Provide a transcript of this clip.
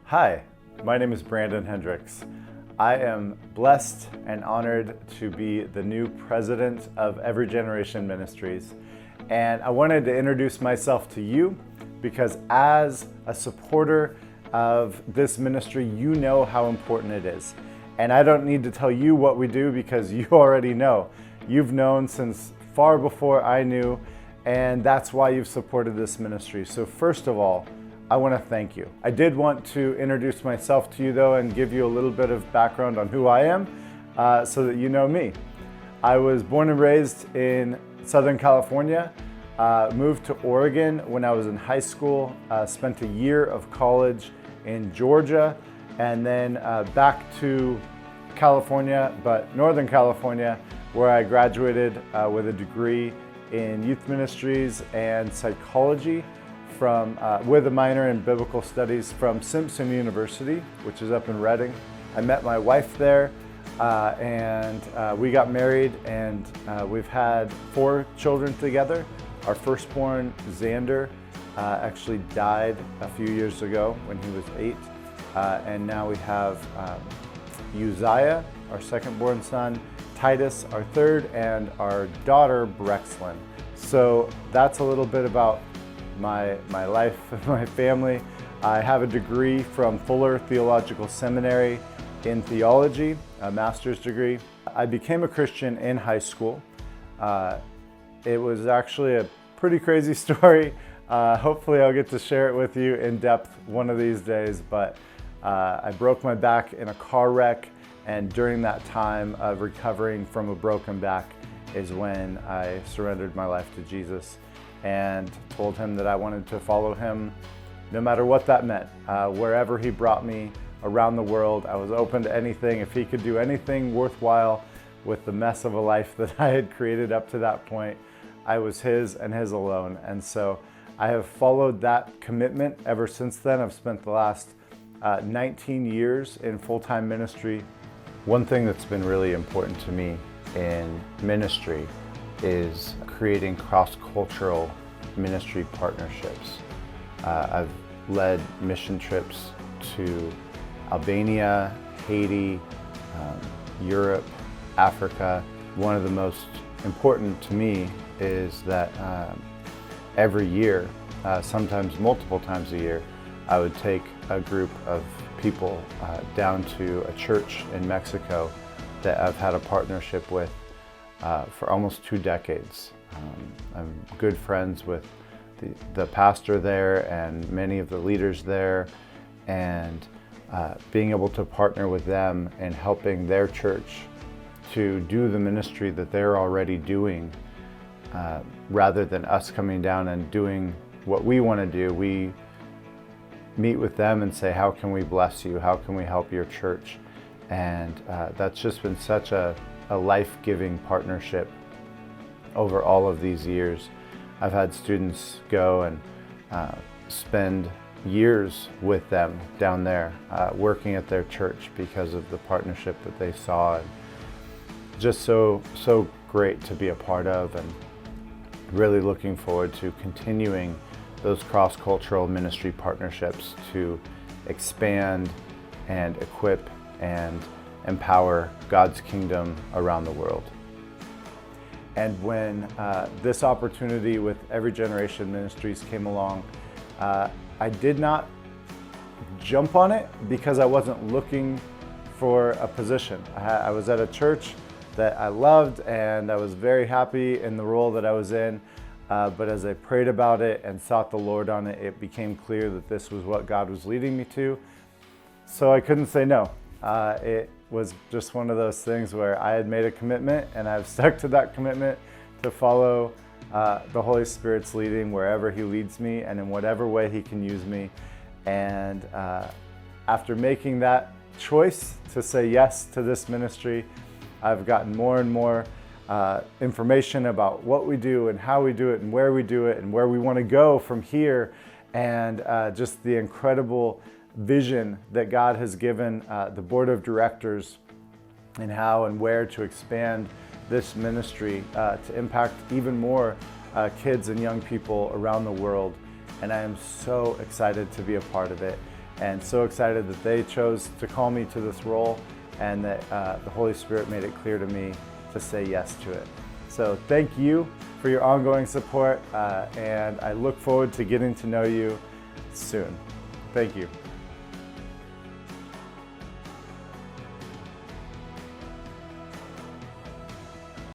Hi, my name is Brandon Hendriks. I am blessed and honored to be the new president of Every Generation Ministries. And I wanted to introduce myself to you because as a supporter of this ministry, you know how important it is. And I don't need to tell you what we do because you already know. You've known since far before I knew, and that's why you've supported this ministry. So first of all, I want to thank you. I did want to introduce myself to you though and give you a little bit of background on who I am so that you know me. I was born and raised in Southern California, moved to Oregon when I was in high school, spent a year of college in Georgia, and then back to California, but Northern California, where I graduated with a degree in youth ministries and psychology with a minor in biblical studies from Simpson University, which is up in Redding. I met my wife there and we got married, and we've had 4 children together. Our firstborn, Xander, actually died a few years ago when he was 8. And now we have Uzziah, our second-born son, Titus, our third, and our daughter, Brexlyn. So that's a little bit about my life and my family. I have a degree from Fuller Theological Seminary in theology, a master's degree. I became a Christian in high school. It was actually a pretty crazy story. Hopefully I'll get to share it with you in depth one of these days, but I broke my back in a car wreck, and during that time of recovering from a broken back is when I surrendered my life to Jesus and told him that I wanted to follow him no matter what that meant. Wherever he brought me around the world, I was open to anything. If he could do anything worthwhile with the mess of a life that I had created up to that point, I was his and his alone. And so I have followed that commitment ever since then. I've spent the last 19 years in full-time ministry. One thing that's been really important to me in ministry is creating cross-cultural ministry partnerships. I've led mission trips to Albania, Haiti, Europe, Africa. One of the most important to me is that every year, sometimes multiple times a year, I would take a group of people down to a church in Mexico that I've had a partnership with for almost 2 decades. I'm good friends with the pastor there and many of the leaders there, and being able to partner with them and helping their church to do the ministry that they're already doing, rather than us coming down and doing what we want to do. We meet with them and say, how can we bless you? How can we help your church? And that's just been such a life-giving partnership over all of these years. I've had students go and spend years with them down there, working at their church because of the partnership that they saw. And just so great to be a part of, and really looking forward to continuing those cross-cultural ministry partnerships to expand and equip and empower God's kingdom around the world. And when this opportunity with Every Generation Ministries came along, I did not jump on it because I wasn't looking for a position. I was at a church that I loved, and I was very happy in the role that I was in. But as I prayed about it and sought the Lord on it, it became clear that this was what God was leading me to. So I couldn't say no. It was just one of those things where I had made a commitment, and I've stuck to that commitment to follow the Holy Spirit's leading wherever He leads me and in whatever way He can use me. And after making that choice to say yes to this ministry, I've gotten more and more information about what we do and how we do it and where we do it and where we want to go from here, and just the incredible vision that God has given the board of directors and how and where to expand this ministry to impact even more kids and young people around the world. And I am so excited to be a part of it. and so excited that they chose to call me to this role, and that the Holy Spirit made it clear to me to say yes to it. So thank you for your ongoing support, and I look forward to getting to know you soon. Thank you.